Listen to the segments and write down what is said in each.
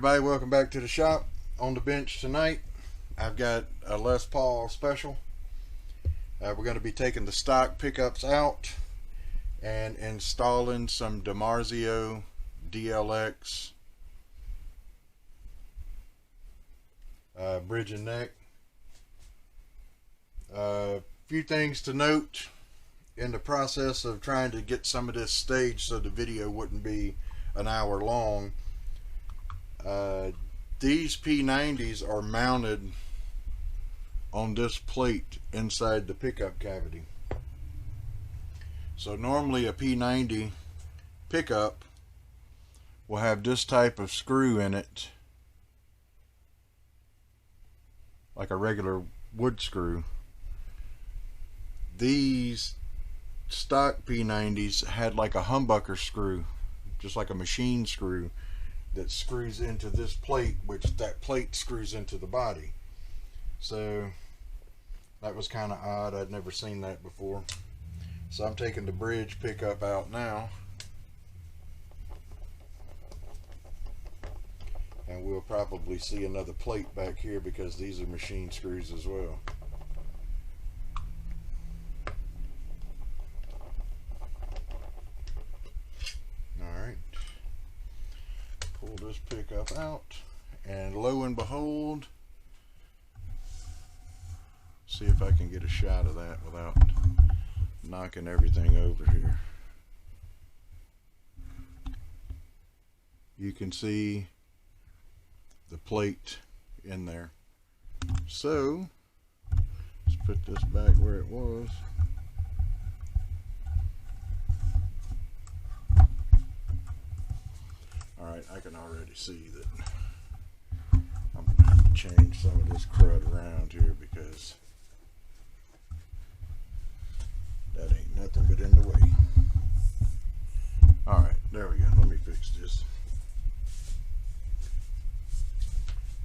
everybody, welcome back to the shop. On the bench tonight, I've got a Les Paul special. We're going to be taking the stock pickups out and installing some DiMarzio DLX bridge and neck. A few things to note in the process of trying to get some of this staged so the video wouldn't be an hour long. These P90s are mounted on this plate inside the pickup cavity. So normally a P90 pickup will have this type of screw in it, like a regular wood screw. These stock P90s had like a humbucker screw, just like a machine screw that screws into this plate, which that plate screws into the body. So that was kind of odd. I'd never seen that before. So I'm taking the bridge pickup out now, and we'll probably see another plate back here because these are machine screws as well. Alright, pull this pickup out, and lo and behold, see if I can get a shot of that without knocking everything over here. You can see the plate in there. So let's put this back where it was. Alright, I can already see that I'm going to have to change some of this crud around here because that ain't nothing but in the way. Alright, there we go. Let me fix this.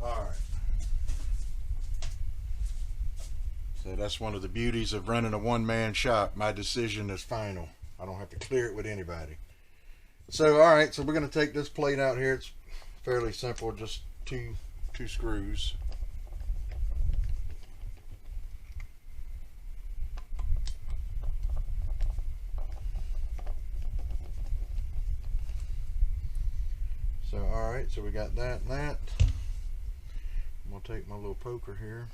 Alright. So that's one of the beauties of running a one-man shop. My decision is final. I don't have to clear it with anybody. So, alright, so we're going to take this plate out here. It's fairly simple, just two screws. So, alright, so we got that and that. I'm going to take my little poker here,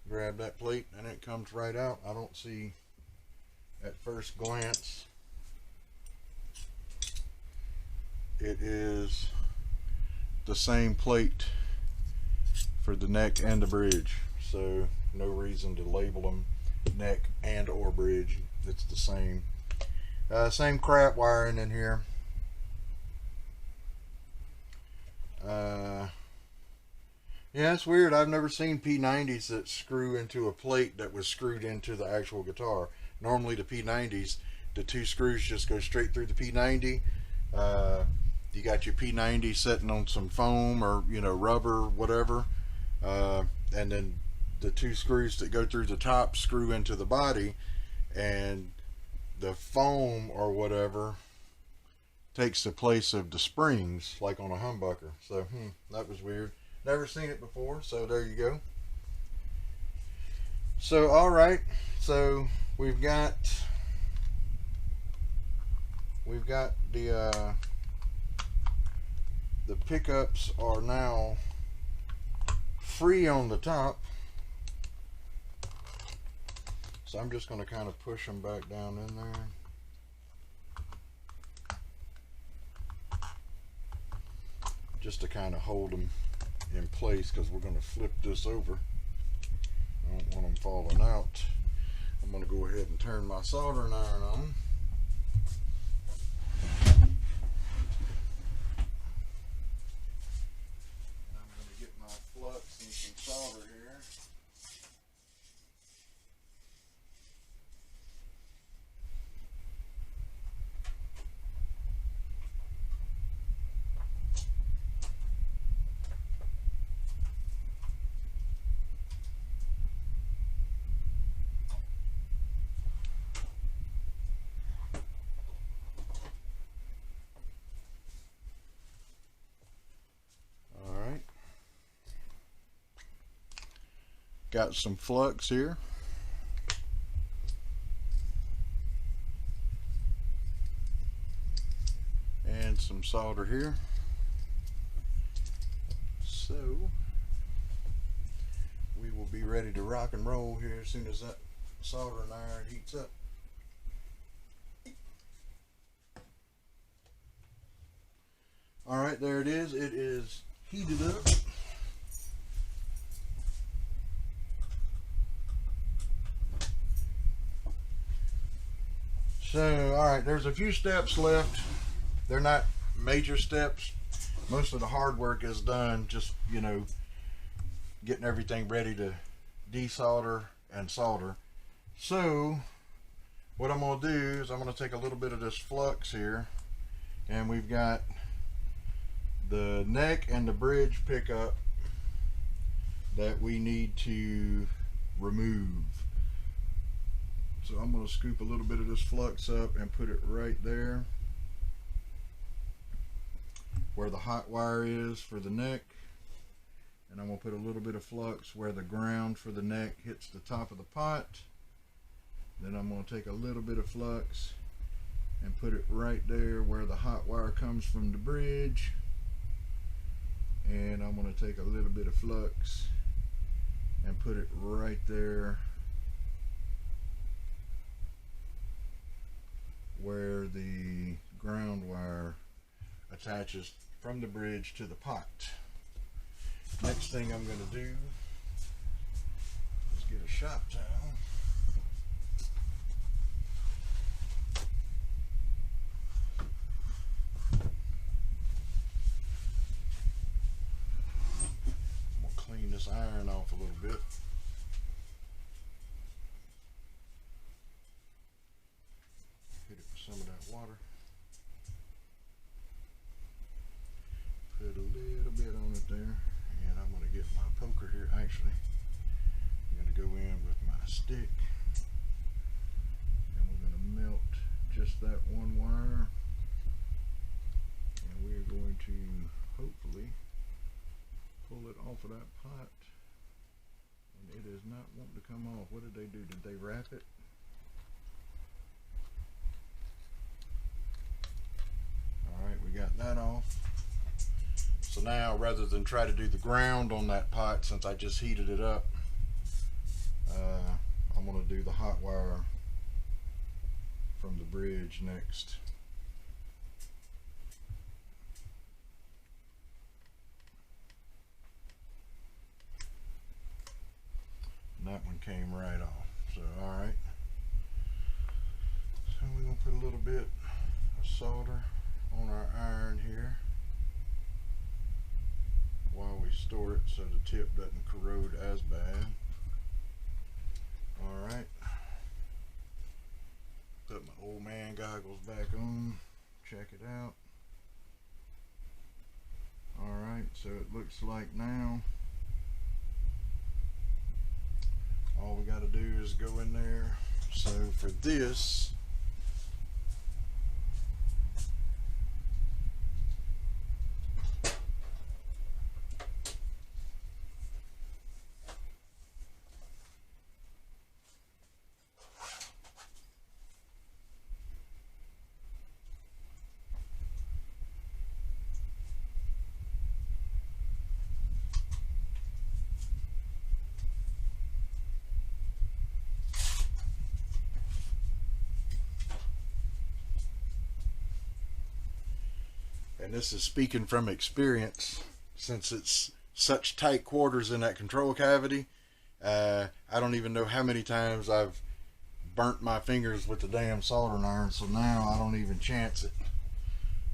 grab that plate, and it comes right out. I don't see, at first glance, it is the same plate for the neck and the bridge, so no reason to label them neck and or bridge. It's the same. Same crap wiring in here. Yeah, it's weird. I've never seen P90s that screw into a plate that was screwed into the actual guitar. Normally the P90s, the two screws just go straight through the P90. You got your P90 sitting on some foam or, you know, rubber, whatever, and then the two screws that go through the top screw into the body, and the foam or whatever takes the place of the springs, like on a humbucker. So that was weird. Never seen it before, so there you go. So alright, so we've got the pickups are now free on the top, so I'm just going to kind of push them back down in there. Just to kind of hold them in place, because we're going to flip this over. I don't want them falling out. I'm going to go ahead and turn my soldering iron on. I'm going to get my flux and some solder here. Got some flux here. And some solder here. So we will be ready to rock and roll here as soon as that soldering iron heats up. Alright, there it is. It is heated up. So, alright, there's a few steps left. They're not major steps. Most of the hard work is done, just, you know, getting everything ready to desolder and solder. So, what I'm going to do is I'm going to take a little bit of this flux here, and we've got the neck and the bridge pickup that we need to remove. So I'm going to scoop a little bit of this flux up and put it right there where the hot wire is for the neck, and I'm going to put a little bit of flux where the ground for the neck hits the top of the pot. Then I'm going to take a little bit of flux and put it right there where the hot wire comes from the bridge, and I'm going to take a little bit of flux and put it right there where the ground wire attaches from the bridge to the pot. Next thing I'm going to do is get a shop towel. I'm going to clean this iron off a little bit. Hit it with some of that water. Put a little bit on it there, and I'm going to get my poker here. Actually, I'm going to go in with my stick, and we're going to melt just that one wire, and we're going to hopefully pull it off of that pot, and it is not wanting to come off. What did they do? Did they wrap it? Alright, we got that off. So now, rather than try to do the ground on that pot, since I just heated it up, I'm going to do the hot wire from the bridge next. And that one came right off. So, alright. So we're going to put a little bit of solder on our iron here while we store it so the tip doesn't corrode as bad. Alright. Put my old man goggles back on. Check it out. Alright, so it looks like now all we got to do is go in there. So for this, and this is speaking from experience, since it's such tight quarters in that control cavity, I don't even know how many times I've burnt my fingers with the damn soldering iron, so now I don't even chance it.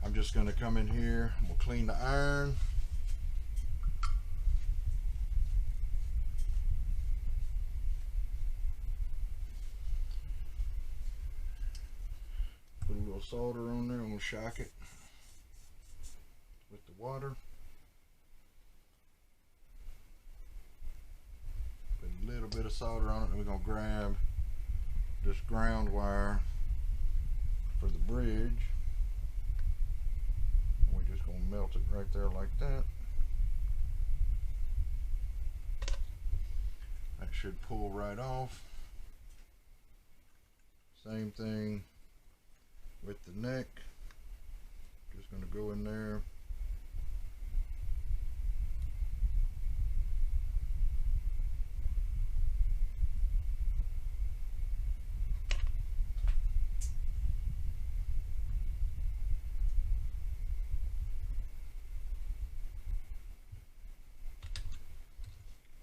I'm just going to come in here, we'll clean the iron. Put a little solder on there and we'll shock it with the water. Put a little bit of solder on it, and we're going to grab this ground wire for the bridge. And we're just going to melt it right there like that. That should pull right off. Same thing with the neck. Just going to go in there.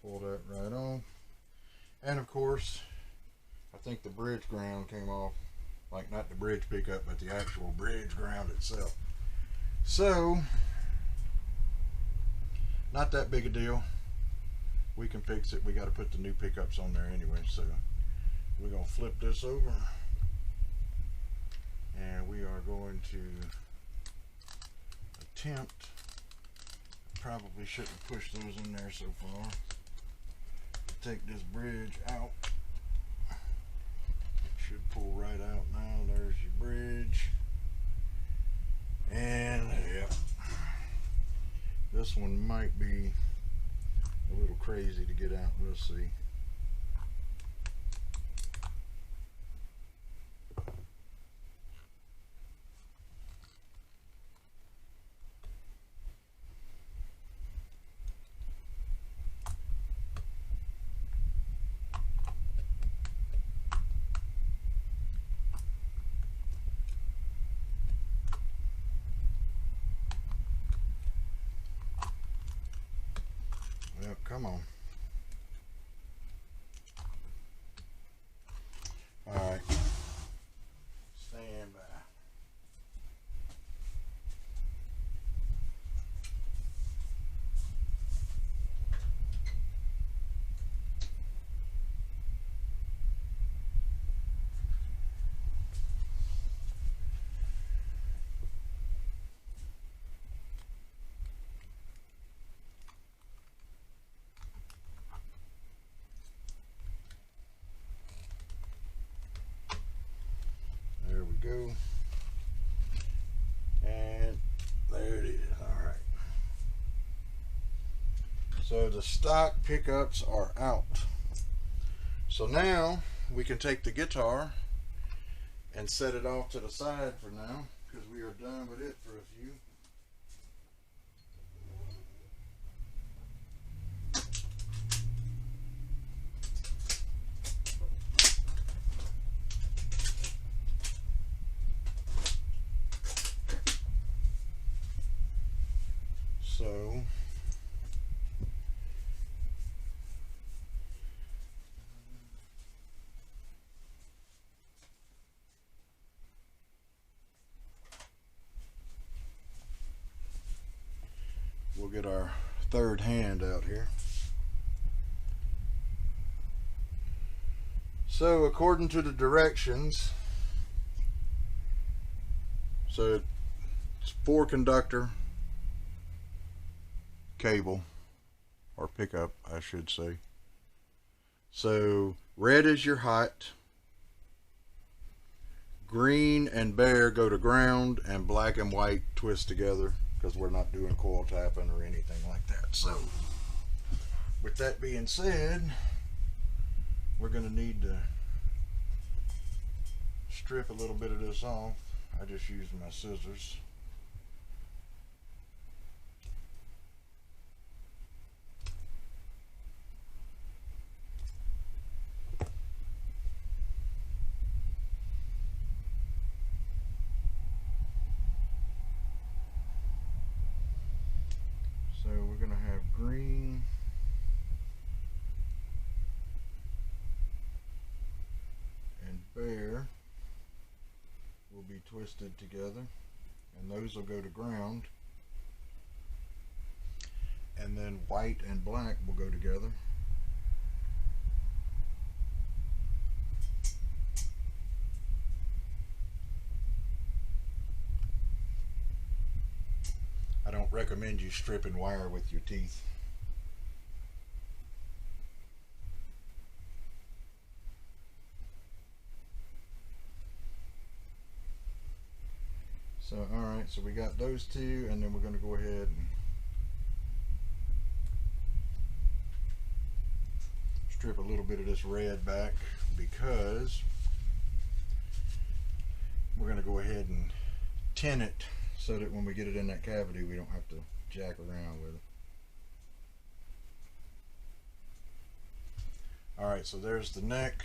Pull that right off. And of course, I think the bridge ground came off. Like not the bridge pickup, but the actual bridge ground itself. So, not that big a deal. We can fix it. We got to put the new pickups on there anyway. So, we're going to flip this over. And we are going to attempt. Probably shouldn't push those in there so far. Take this bridge out. It should pull right out now. There's your bridge. And yeah, this one might be a little crazy to get out. We'll see. Well, come on. All right. Stand by. There we go. And there it is. All right. So the stock pickups are out. So now we can take the guitar and set it off to the side for now, because we are done with it for a few. So we'll get our third hand out here. So according to the directions, so it's 4 conductor cable, or pickup I should say. So red is your hot, green and bare go to ground, and black and white twist together, because we're not doing coil tapping or anything like that. So with that being said, we're going to need to strip a little bit of this off. I just used my scissors. So we're going to have green and bare will be twisted together, and those will go to ground, and then white and black will go together. I don't recommend you stripping wire with your teeth. So, alright, so we got those two, and then we're going to go ahead and strip a little bit of this red back because we're going to go ahead and tin it so that when we get it in that cavity we don't have to jack around with it. Alright, so there's the neck.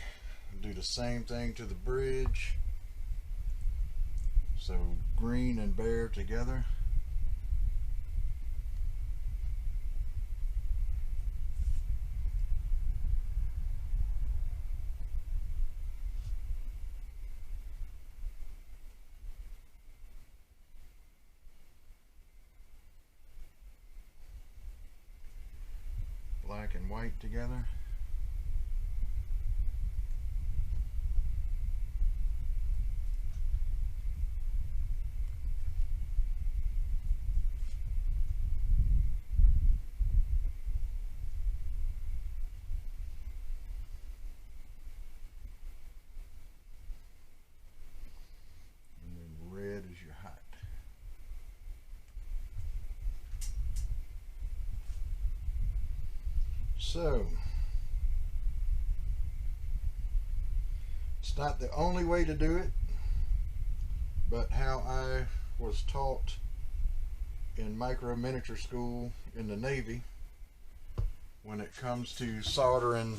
Do the same thing to the bridge. So green and bare together. Black and white together. And then red is your height. So, it's not the only way to do it, but how I was taught in micro miniature school in the Navy when it comes to soldering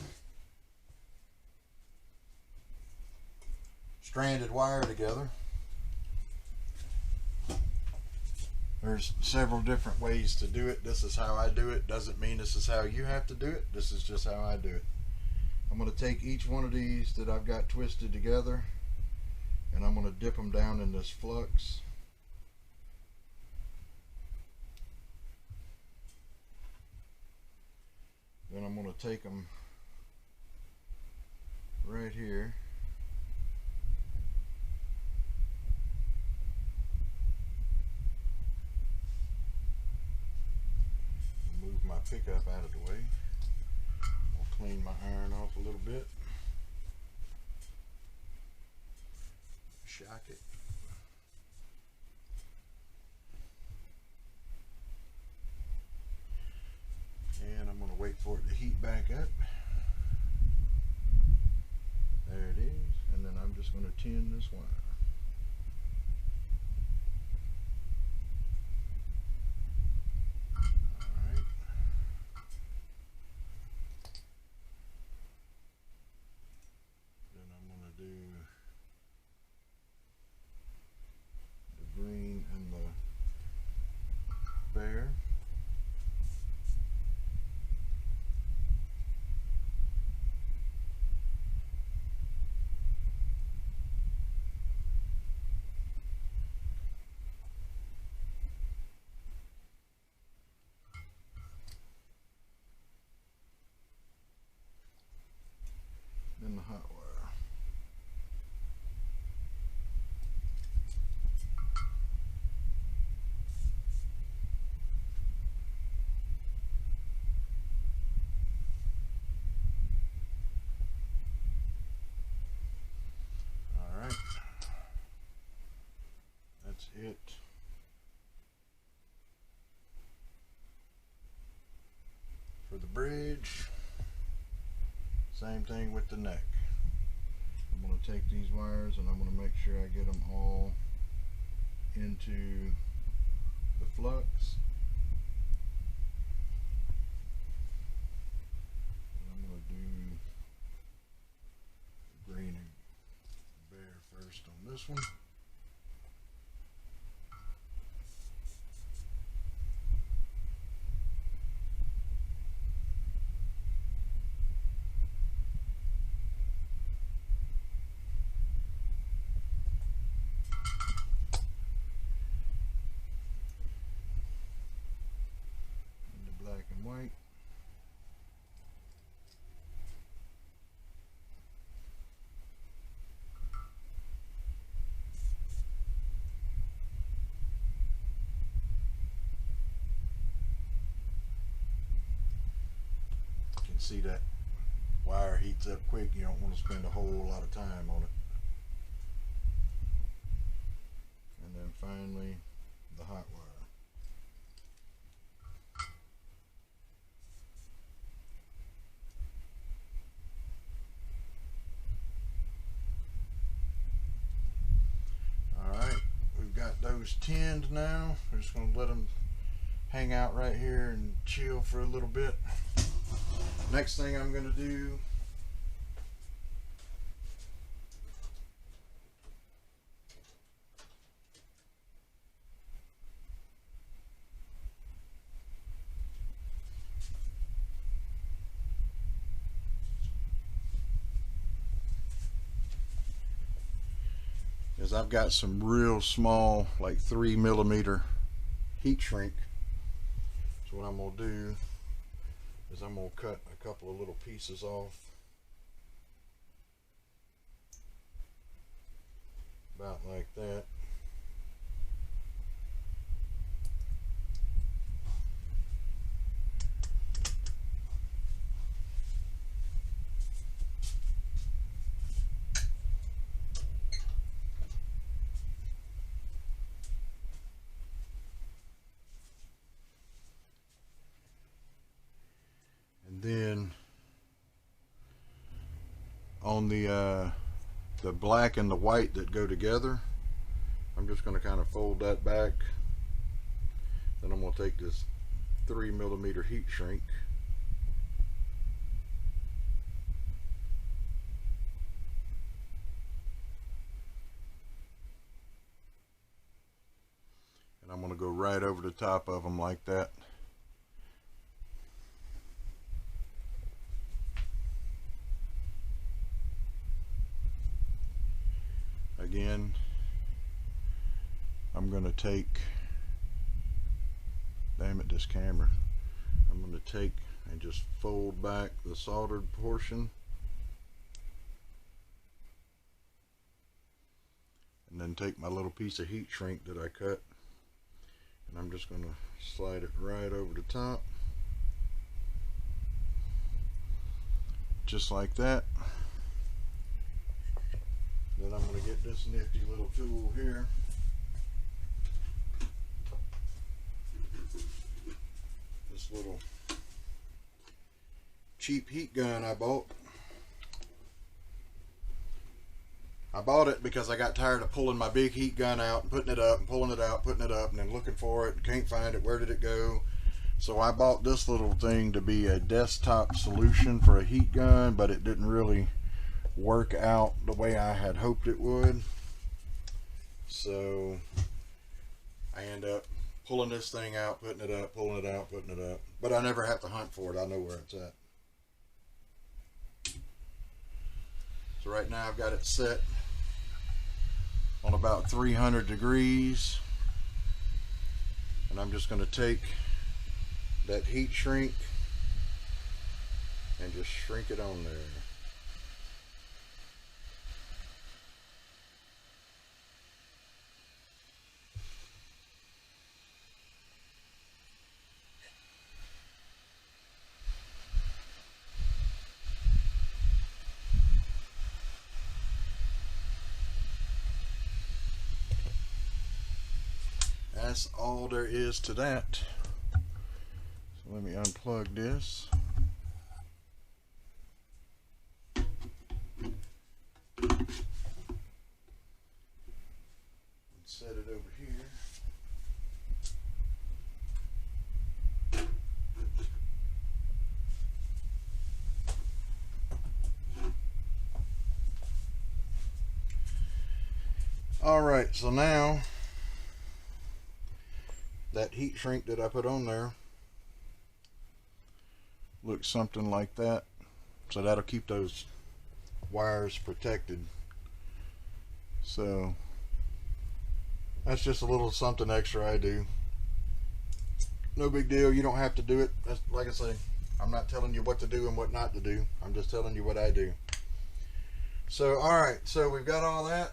stranded wire together. There's several different ways to do it. This is how I do it. Doesn't mean this is how you have to do it. This is just how I do it. I'm going to take each one of these that I've got twisted together and I'm going to dip them down in this flux. Then I'm going to take them right here. Move my pickup out of the way. I'll clean my iron off a little bit. Shock it. And I'm going to wait for it to heat back up. There it is. And then I'm just going to tin this wire. Alright. Then I'm going to do the green and the bare. Then the hot wire. All right, that's it. For the bridge. Same thing with the neck. I'm going to take these wires and I'm going to make sure I get them all into the flux. And I'm going to do the green and bare first on this one. Black and white. You can see that wire heats up quick. You don't want to spend a whole lot of time on it. And then finally the hot wire. screws tinned now. We're just going to let them hang out right here and chill for a little bit. Next thing I'm going to do is I've got some real small, like 3mm heat shrink. So what I'm going to do is I'm going to cut a couple of little pieces off, about like that. And then on the black and the white that go together, I'm just going to kind of fold that back. Then I'm going to take this 3mm heat shrink, and I'm going to go right over the top of them like that. Again, I'm going to take, damn it, this camera, I'm going to take and just fold back the soldered portion, and then take my little piece of heat shrink that I cut, and I'm just going to slide it right over the top, just like that. Then I'm going to get this nifty little tool here. This little cheap heat gun I bought. I bought it because I got tired of pulling my big heat gun out and putting it up and pulling it out, putting it up, and then looking for it and can't find it. Where did it go? So I bought this little thing to be a desktop solution for a heat gun, but it didn't really work out the way I had hoped it would. So I end up pulling this thing out, putting it up, pulling it out, putting it up. But I never have to hunt for it. I know where it's at. So right now I've got it set on about 300 degrees. And I'm just going to take that heat shrink and just shrink it on there. That's all there is to that. So let me unplug this. And set it over here. All right, so now that heat shrink that I put on there looks something like that. So that'll keep those wires protected. So that's just a little something extra I do. No big deal. You don't have to do it. That's, like I say, I'm not telling you what to do and what not to do. I'm just telling you what I do. So alright, so we've got all that.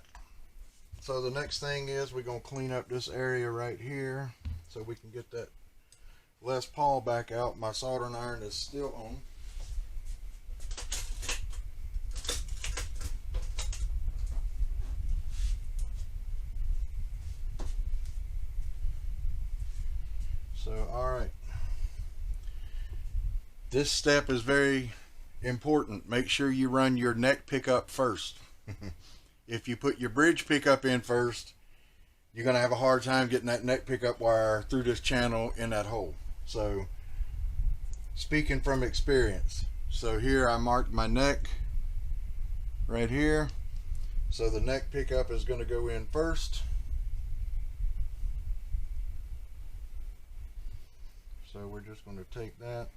So the next thing is we're going to clean up this area right here so we can get that Les Paul back out. My soldering iron is still on. So, alright. This step is very important. Make sure you run your neck pickup first. If you put your bridge pickup in first, you're going to have a hard time getting that neck pickup wire through this channel in that hole. So speaking from experience, so here I marked my neck right here. So the neck pickup is going to go in first. So we're just going to take that.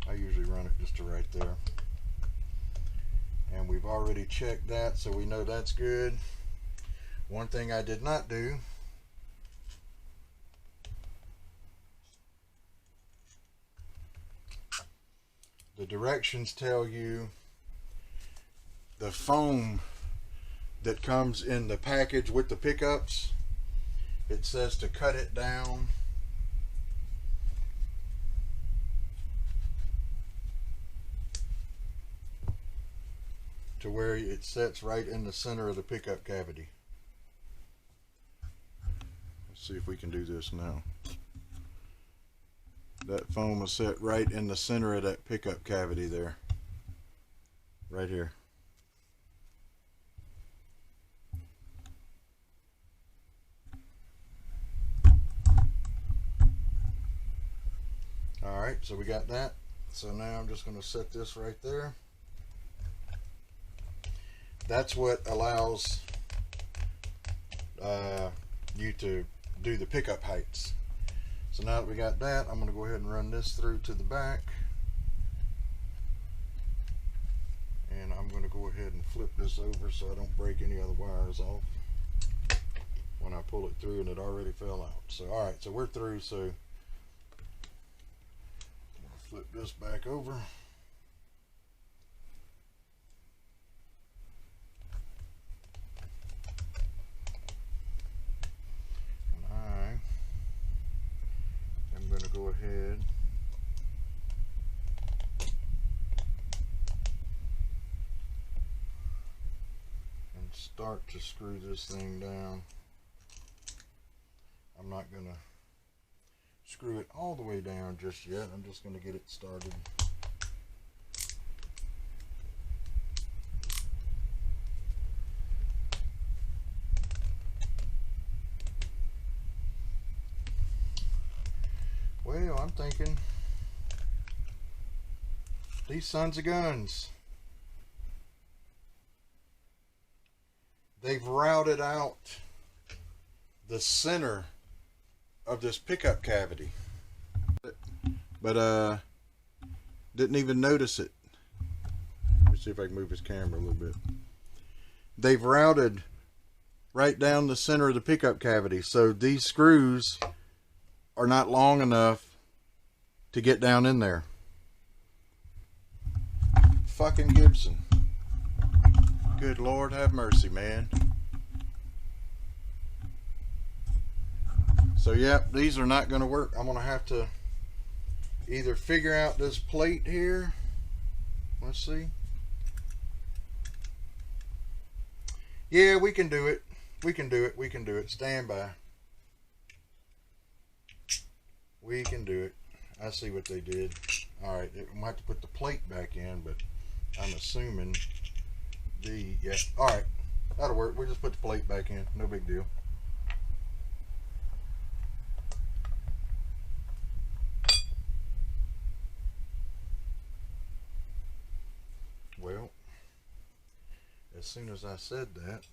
I usually run it just to right there. And we've already checked that, so we know that's good. One thing I did not do, the directions tell you the foam that comes in the package with the pickups. It says to cut it down to where it sits right in the center of the pickup cavity. Let's see if we can do this now. That foam is set right in the center of that pickup cavity there. Right here. Alright, so we got that. So now I'm just going to set this right there. That's what allows you to do the pickup heights. So now that we got that, I'm going to go ahead and run this through to the back. And I'm going to go ahead and flip this over so I don't break any other wires off when I pull it through, and it already fell out. So alright, so we're through. So I'm going to flip this back over. I'm going to go ahead and start to screw this thing down. I'm not going to screw it all the way down just yet. I'm just going to get it started. Well, I'm thinking these sons of guns, they've routed out the center of this pickup cavity, but didn't even notice it. Let me see if I can move his camera a little bit. They've routed right down the center of the pickup cavity, so these screws are not long enough to get down in there. Fucking Gibson. Good Lord have mercy, man. So yep, these are not going to work. I'm going to have to either figure out this plate here. Let's see. Yeah, we can do it. We can do it. We can do it. Stand by. We can do it. I see what they did. Alright, we might have to put the plate back in, but I'm assuming yeah. Alright, that'll work. We'll just put the plate back in. No big deal. Well, as soon as I said that,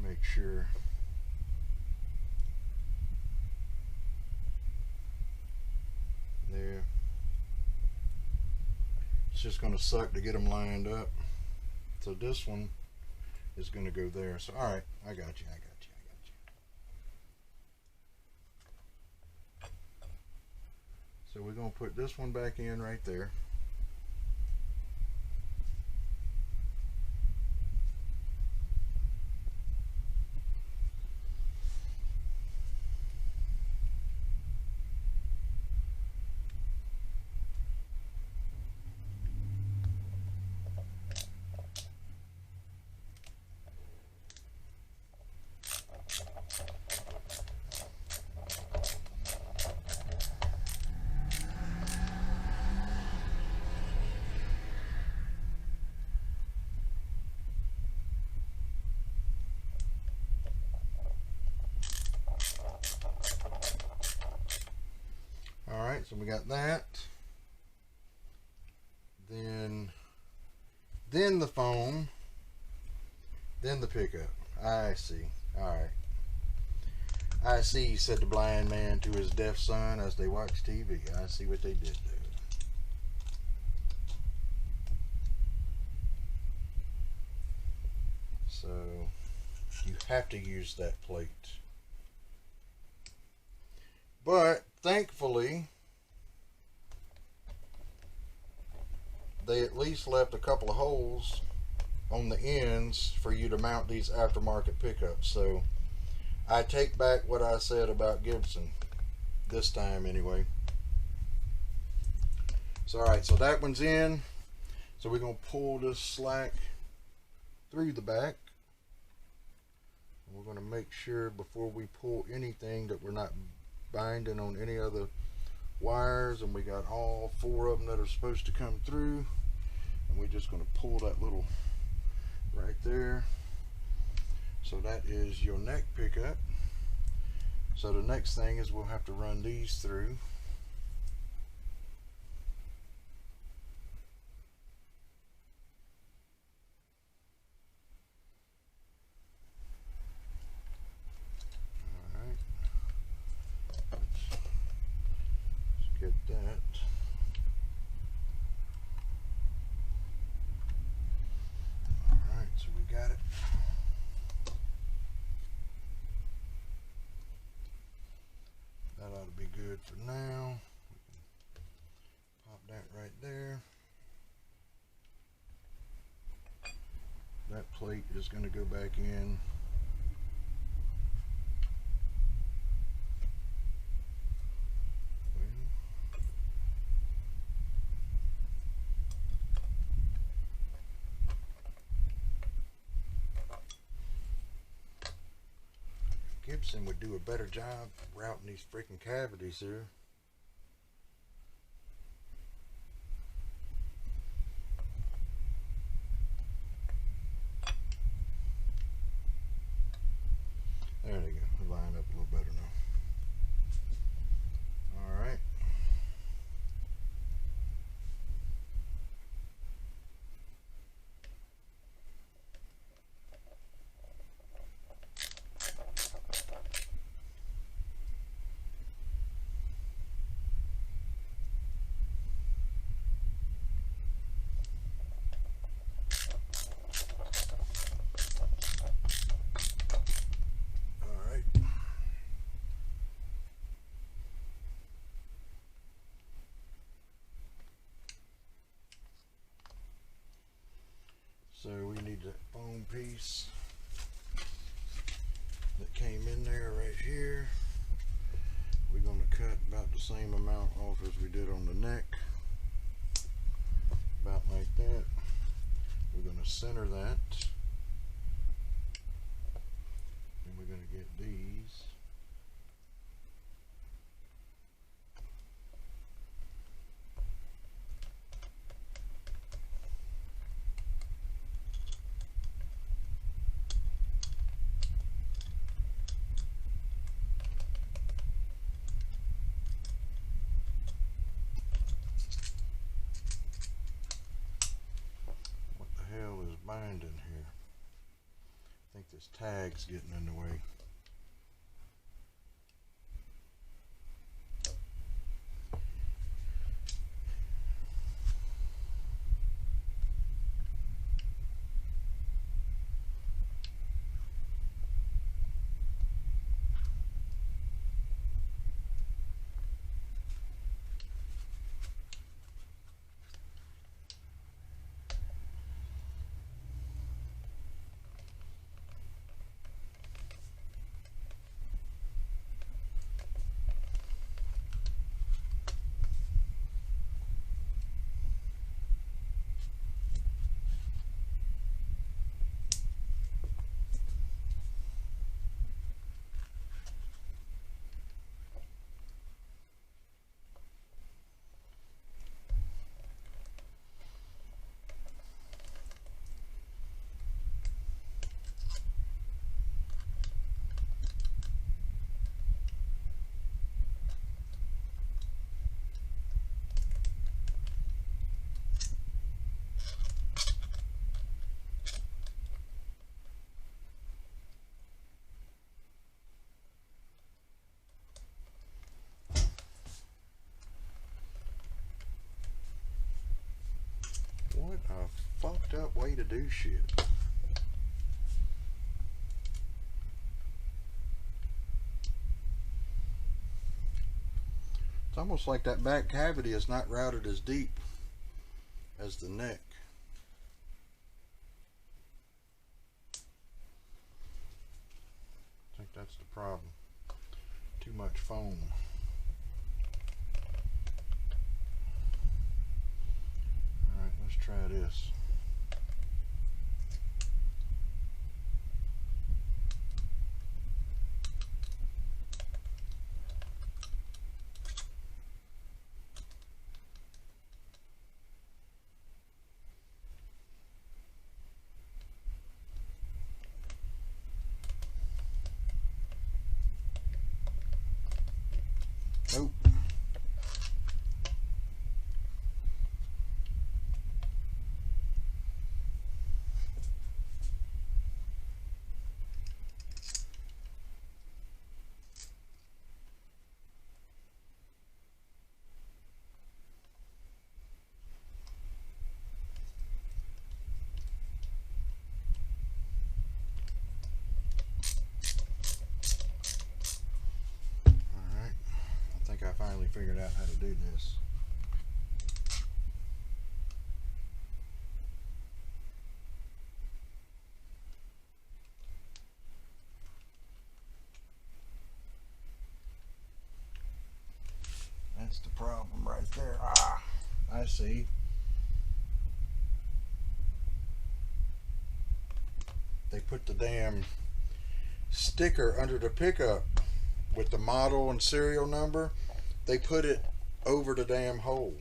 make sure there. It's just going to suck to get them lined up. So this one is going to go there. So all right, I got you. So we're going to put this one back in right there. so we got that. Then the phone. Then the pickup. I see. Alright. I see, said the blind man to his deaf son as they watched TV. I see what they did there. So, you have to use that plate. But, thankfully, they at least left a couple of holes on the ends for you to mount these aftermarket pickups. So, I take back what I said about Gibson. This time, anyway. So, alright, so that one's in. So, we're going to pull this slack through the back. We're going to make sure before we pull anything that we're not binding on any other wires, and we got all 4 of them that are supposed to come through, and we're just going to pull that little right there. So that is your neck pickup. So the next thing is we'll have to run these through. Get that. Alright, so we got it. That ought to be good for now. We can pop that right there. That plate is going to go back in. Gibson would do a better job routing these freaking cavities here. There they go. They line up a little better now. All right. So we need that foam piece that came in there right here. We're going to cut about the same amount off as we did on the neck. About like that. We're going to center that. And we're going to get these. Binding here. I think this tag's getting in the way. a fucked up way to do shit. It's almost like that back cavity is not routed as deep as the neck. I think that's the problem. Too much foam. Alright, let's try this. Nope. I finally figured out how to do this. That's the problem right there. Ah, I see. They put the damn sticker under the pickup with the model and serial number. They put it over the damn hole.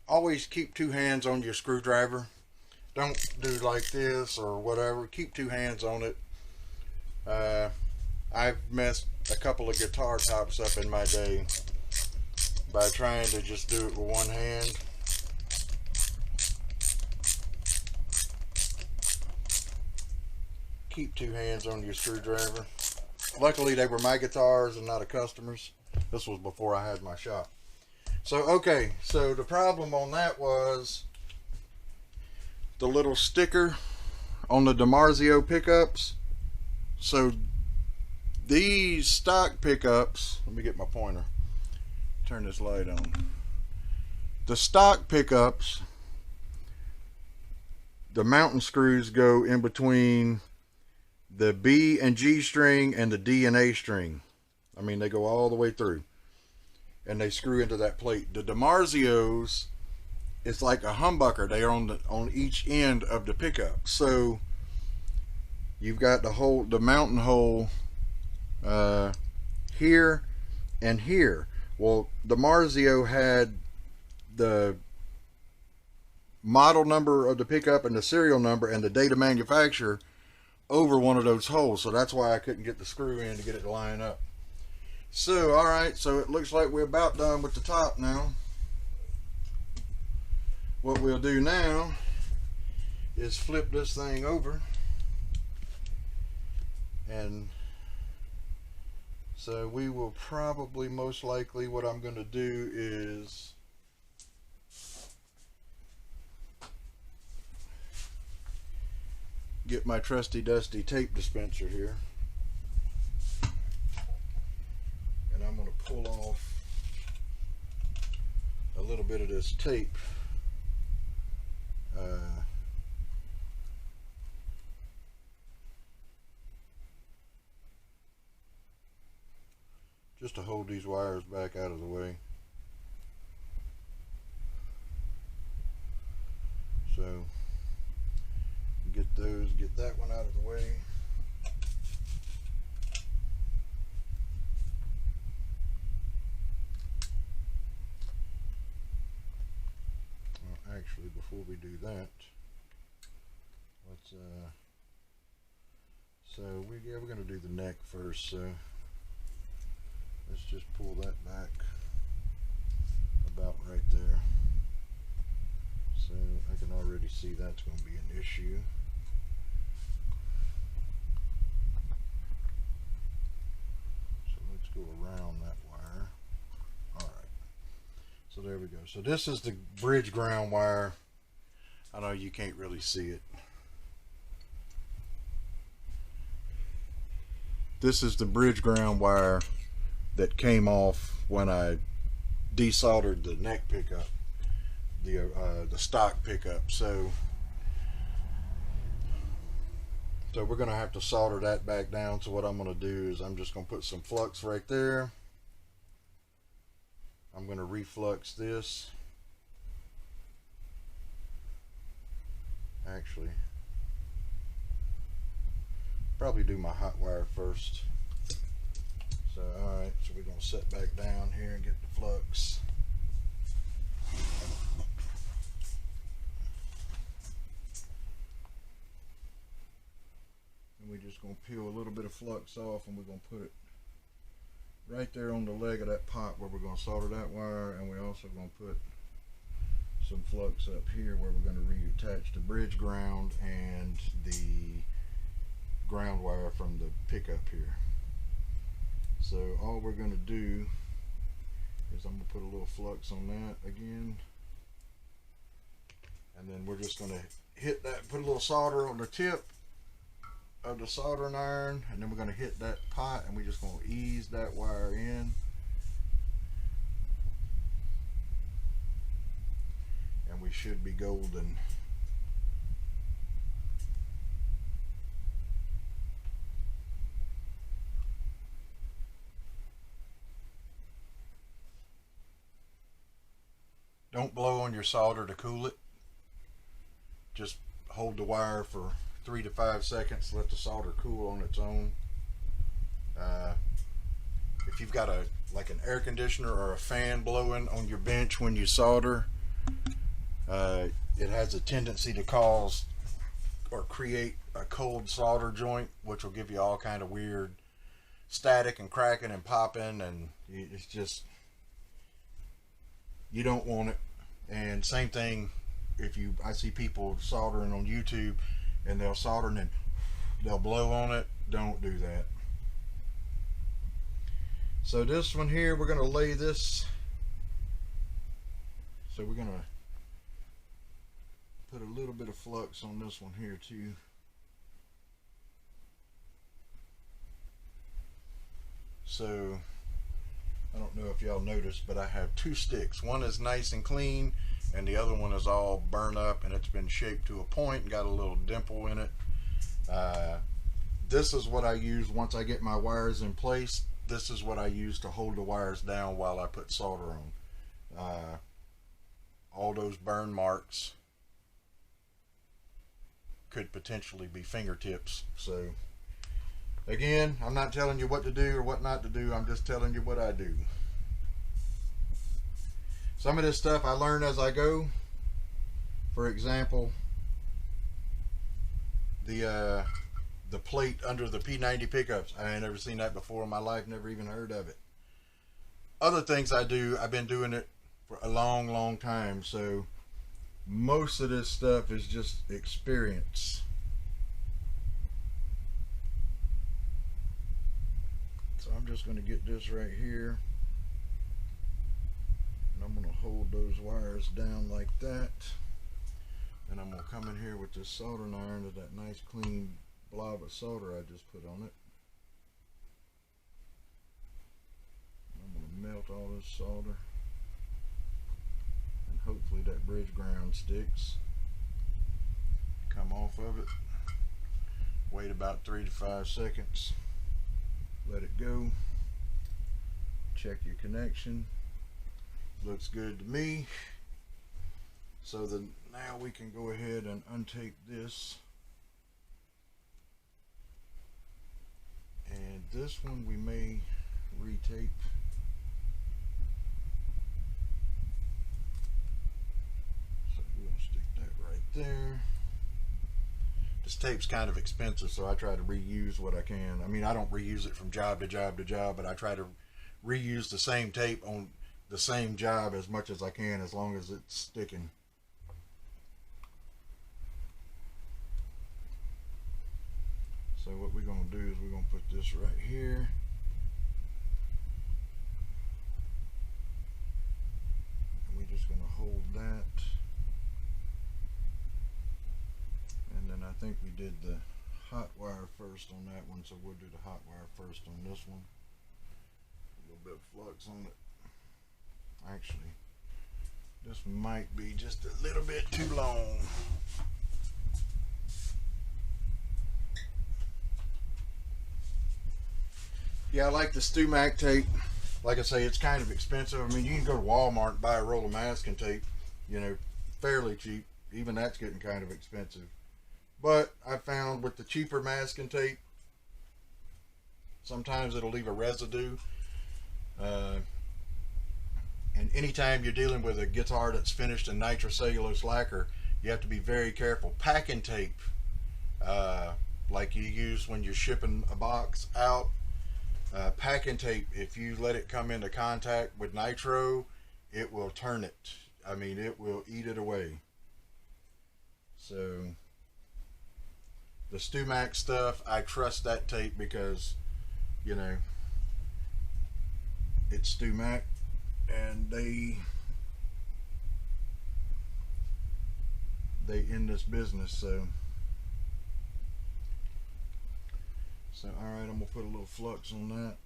Always keep two hands on your screwdriver. Don't do like this or whatever. Keep two hands on it. I've messed a couple of guitar tops up in my day by trying to just do it with one hand. Keep two hands on your screwdriver. Luckily they were my guitars and not a customer's. This was before I had my shop. So, okay, so the problem on that was the little sticker on the DiMarzio pickups. So, these stock pickups, let me get my pointer, turn this light on. The stock pickups, the mountain screws go in between the B and G string and the D and A string. I mean, they go all the way through. And they screw into that plate. The DiMarzios, it's like a humbucker. They are on each end of the pickup. So you've got the mountain hole here and here. Well, DiMarzio had the model number of the pickup and the serial number and the date of manufacture over one of those holes. So that's why I couldn't get the screw in to get it to line up. So, alright, so it looks like we're about done with the top now. What we'll do now is flip this thing over. And so we will probably, most likely, what I'm going to do is get my trusty dusty tape dispenser here. I'm going to pull off a little bit of this tape. Just to hold these wires back out of the way. So get that one out of the way. Actually, before we do that, let's So we're gonna do the neck first. So let's just pull that back about right there. So I can already see that's going to be an issue. So let's go around that wire. Alright. So there we go. So this is the bridge ground wire. I know you can't really see it. This is the bridge ground wire that came off when I desoldered the neck pickup, the stock pickup. So we're gonna have to solder that back down. So what I'm gonna do is I'm just gonna put some flux right there. I'm gonna reflux this. Actually, probably do my hot wire first. So alright, so we're gonna set back down here and get the flux. And we're just gonna peel a little bit of flux off, and we're gonna put it right there on the leg of that pot where we're gonna solder that wire, and we're also gonna put some flux up here where we're gonna reattach the bridge ground and the ground wire from the pickup here. So all we're going to do is I'm going to put a little flux on that again, and then we're just going to hit that, put a little solder on the tip of the soldering iron, and then we're going to hit that pot, and we're just going to ease that wire in, and we should be golden. Don't blow on your solder to cool it. Just hold the wire for 3 to 5 seconds. Let the solder cool on its own. If you've got like an air conditioner or a fan blowing on your bench when you solder, it has a tendency to cause or create a cold solder joint, which will give you all kind of weird static and cracking and popping, and it's just, you don't want it. And same thing, I see people soldering on YouTube, and they'll solder and then they'll blow on it. Don't do that. So this one here, we're going to lay this, so we're going to put a little bit of flux on this one here too. So I don't know if y'all noticed, but I have 2 sticks. One is nice and clean, and the other one is all burned up, and it's been shaped to a point and got a little dimple in it. This is what I use once I get my wires in place. This is what I use to hold the wires down while I put solder on. All those burn marks could potentially be fingertips. So again, I'm not telling you what to do or what not to do. I'm just telling you what I do. Some of this stuff I learn as I go. For example, the plate under the P90 pickups. I ain't never seen that before in my life. Never even heard of it. Other things I do, I've been doing it for a long time. So most of this stuff is just experience. So I'm just going to get this right here, and I'm going to hold those wires down like that, and I'm going to come in here with this soldering iron to that nice clean blob of solder I just put on it. I'm going to melt all this solder, and hopefully that bridge ground sticks. Come off of it, wait about 3 to 5 seconds, let it go, check your connection. Looks good to me. So now we can go ahead and untape this, and this one we may retape. So we're going to stick that right there. The this tape's kind of expensive, so I try to reuse what I can. I mean, I don't reuse it from job to job to job, but I try to reuse the same tape on the same job as much as I can, as long as it's sticking. So what we're going to do is we're going to put this right here. And we're just going to hold that. And then I think we did the hot wire first on that one, so we'll do the hot wire first on this one. A little bit of flux on it. Actually, this might be just a little bit too long. Yeah, I like the Stumac tape. Like I say, it's kind of expensive. I mean, you can go to Walmart and buy a roll of masking tape, you know, fairly cheap. Even that's getting kind of expensive. But I found with the cheaper masking tape, sometimes it'll leave a residue. And anytime you're dealing with a guitar that's finished in nitrocellulose lacquer, you have to be very careful. Packing tape, like you use when you're shipping a box out, packing tape, if you let it come into contact with nitro, it will turn it. I mean, it will eat it away. So the Stumac stuff, I trust that tape because, you know, it's Stumac, and they in this business. So all right, I'm gonna put a little flux on that.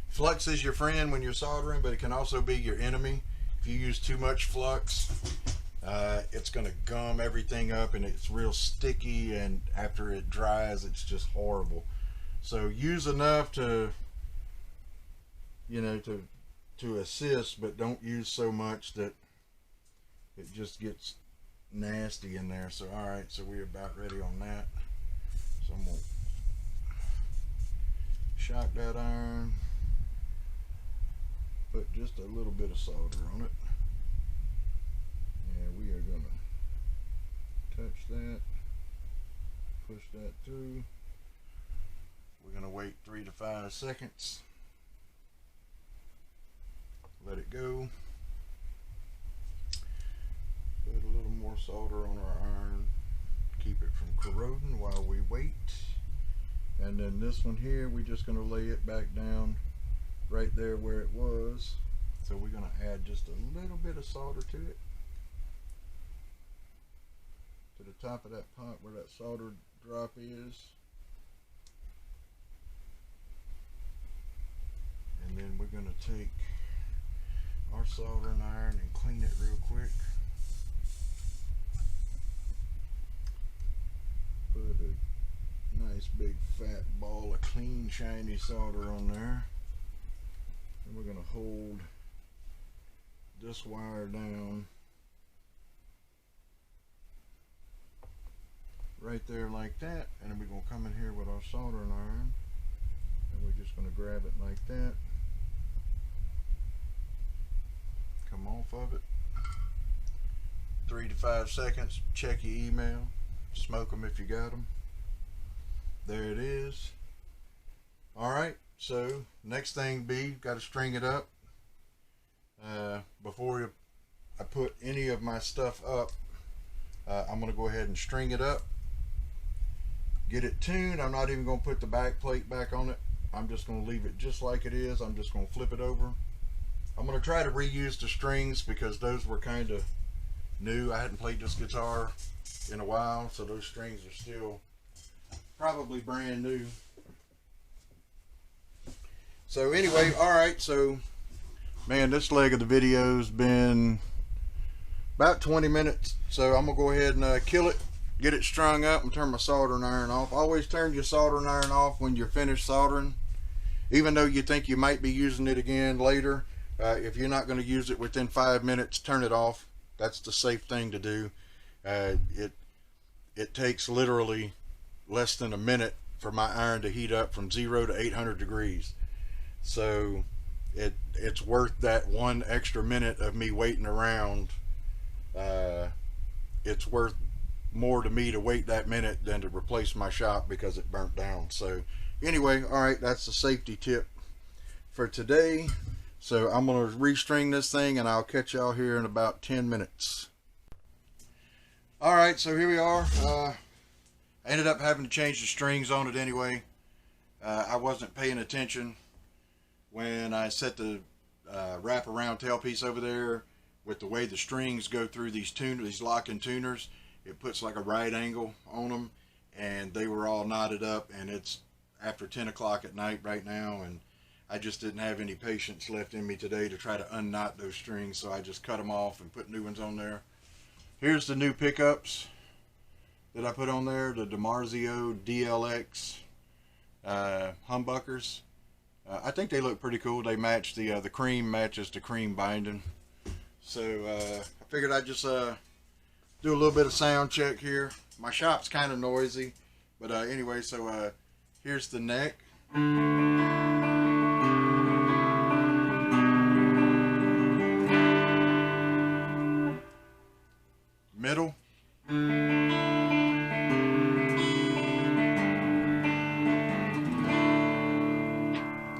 Flux is your friend when you're soldering, but it can also be your enemy. If you use too much flux, it's going to gum everything up, and it's real sticky, and after it dries, it's just horrible. So use enough to, you know, to assist, but don't use so much that it just gets nasty in there. So all right, so we're about ready on that. So I'm going to shock that iron, put just a little bit of solder on it. And we are going to touch that, push that through. We're going to wait 3 to 5 seconds. Let it go. Put a little more solder on our iron. Keep it from corroding while we wait. And then this one here, we're just going to lay it back down right there where it was. So we're going to add just a little bit of solder to it, to the top of that pot where that solder drop is. And then we're going to take our soldering iron and clean it real quick. Put a nice big fat ball of clean shiny solder on there. And we're going to hold this wire down right there like that, and then we're going to come in here with our soldering iron, and we're just going to grab it like that, come off of it. 3 to 5 seconds. Check your email, smoke them if you got them. There it is. Alright, so next thing be, got to string it up. Before I put any of my stuff up, I'm going to go ahead and string it up, get it tuned. I'm not even going to put the back plate back on it. I'm just going to leave it just like it is. I'm just going to flip it over. I'm going to try to reuse the strings because those were kind of new. I hadn't played this guitar in a while, so those strings are still probably brand new. So anyway, alright, so man, this leg of the video's been about 20 minutes, so I'm gonna go ahead and kill it, get it strung up, and turn my soldering iron off. Always turn your soldering iron off when you're finished soldering, even though you think you might be using it again later. If you're not going to use it within 5 minutes, turn it off. That's the safe thing to do. It takes literally less than a minute for my iron to heat up from 0 to 800 degrees. So it's worth that 1 extra minute of me waiting around. It's worth more to me to wait that minute than to replace my shop because it burnt down. So anyway, all right, that's the safety tip for today. So I'm going to restring this thing, and I'll catch y'all here in about 10 minutes. All right, so here we are. I ended up having to change the strings on it anyway. I wasn't paying attention when I set the wraparound tailpiece over there. With the way the strings go through these locking tuners, it puts like a right angle on them, and they were all knotted up, and it's after 10 o'clock at night right now, and I just didn't have any patience left in me today to try to unknot those strings, so I just cut them off and put new ones on there. Here's the new pickups that I put on there, the DiMarzio DLX humbuckers. I think they look pretty cool. They match the cream matches the cream binding. So I figured I'd just do a little bit of sound check here. My shop's kind of noisy, but anyway, so here's the neck. Middle.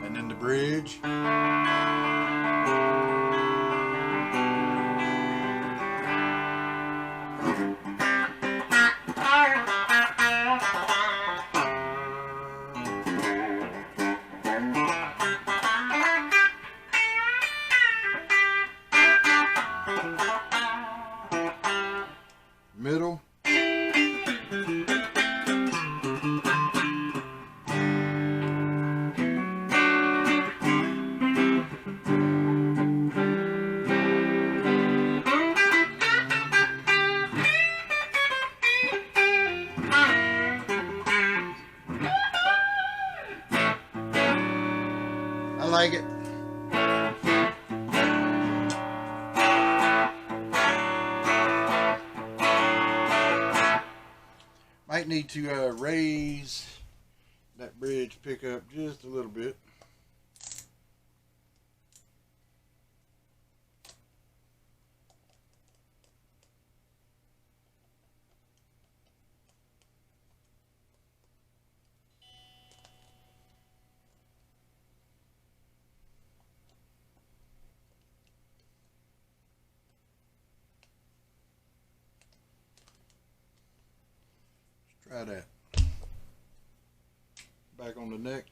And then the bridge. Middle. I like it. Might need to raise that bridge pickup just a little bit. Try that. Back on the neck.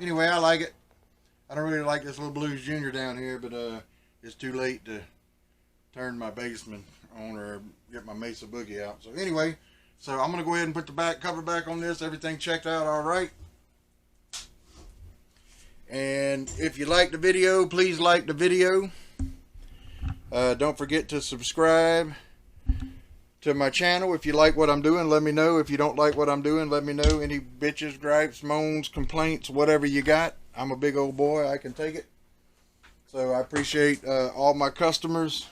Anyway, I like it. I don't really like this little Blues Junior down here, but it's too late to turn my basement on or get my Mesa Boogie out. So anyway, so I'm going to go ahead and put the back cover back on this. Everything checked out all right. And if you like the video, please like the video. Don't forget to subscribe. to my channel. If you like what I'm doing, let me know. If you don't like what I'm doing, let me know. Any bitches, gripes, moans, complaints, whatever you got. I'm a big old boy. I can take it. So I appreciate all my customers.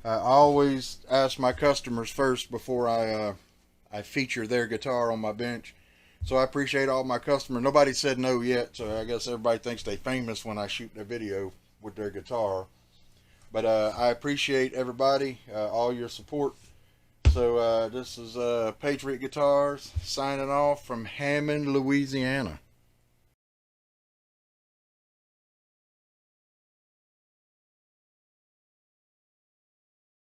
I always ask my customers first before I feature their guitar on my bench. So I appreciate all my customers. Nobody said no yet, so I guess everybody thinks they famous when I shoot their video with their guitar. But I appreciate everybody, all your support. So this is Patriot Guitars signing off from Hammond, Louisiana.